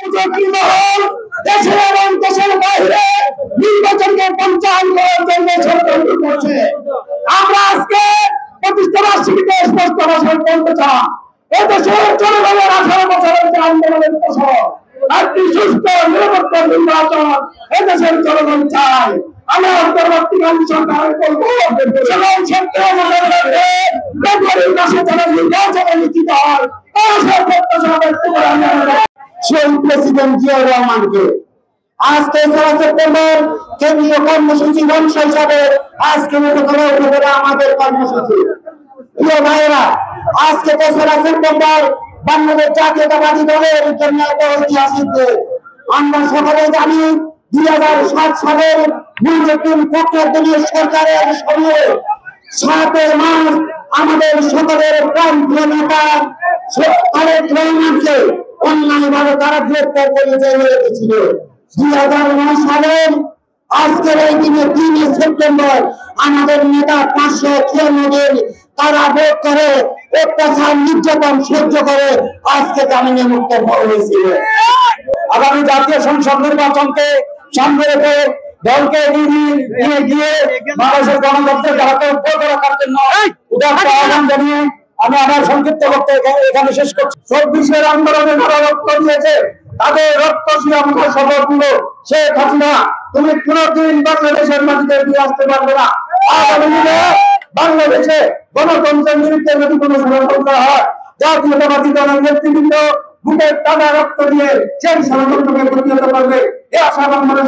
মহল দেশে এবং দেশের বাইরে নির্বাচনকে পঞ্চায়ন করার জন্য ষড়যন্ত্র করছে। আমরা আজকে প্রতিষ্ঠা বার্ষিকীতে স্পষ্ট ভাষায় বলতে চাই, এদেশের জনগণের 18 বছরের যে আন্দোলনের ফসল একটি সুস্থ নিরপেক্ষ নির্বাচন এদেশের জনগণ চায়। আমরা অন্তর্বর্তীকালীন সরকারের বলবো সকল ফেব্রুয়ারির মাসে যারা নির্বাচনে লিখিত হয় সেই প্রেসিডেন্ট জিয়াউর রহমানকে আজ 3রা সেপ্টেম্বর কেন্দ্রীয় কর্মসূচি মঞ্চ হিসাবে আজকে উপজেলা আমাদের কর্মসূচি। প্রিয় ভাইয়েরা, আজকে 3রা সেপ্টেম্বর বাংলাদেশ জাতীয়তাবাদী দলের জন্য একটা ঐতিহাসিক দিন। আমরা সকলে জানি 2007 সালের নির্বাচন দলীয় সরকারের সময়ে 7 মার্চ আমাদের সকলের প্রান্তীয় নেতা তারেক রহমানকে অন্যায়ভাবে তারা গ্রেপ্তার করে জেলে রেখেছিল। 2009 সালের আজকের এই দিনে 3 সেপ্টেম্বর আমাদের নেতা 596 দিন তারা ভোট করে অত্যাচার নির্যাতন সহ্য করে আজকে জামিনে মুক্ত হয়েছিল। আগামী জাতীয় সংসদ নির্বাচনকে সামনে রেখে দলকে নিয়ে গিয়ে বাংলাদেশের গণতন্ত্রের ধারাকে উদ্ধার রাখার জন্য উদাত্ত আহ্বান জানিয়ে আমি আমার সংক্ষিপ্ত বক্তব্য এখানে শেষ করছি। 24-এর আন্দোলনে যারা রক্ত দিয়েছে তাদের রক্ত শিরামুখে শপথ নিল শেখ হাসিনা, তুমি কোনদিন বাংলাদেশের মাটিতে ফিরে আসতে পারবে না। আগামী দিনে বাংলাদেশে গণতন্ত্রের বিরুদ্ধে যদি কোনো ষড়যন্ত্র করা হয়, জাতীয়তাবাদী দলের নেতৃবৃন্দ বুকের টানা রক্ত দিয়ে সেই ষড়যন্ত্রকে প্রতিহত করবে। এই আশা বাংলাদেশ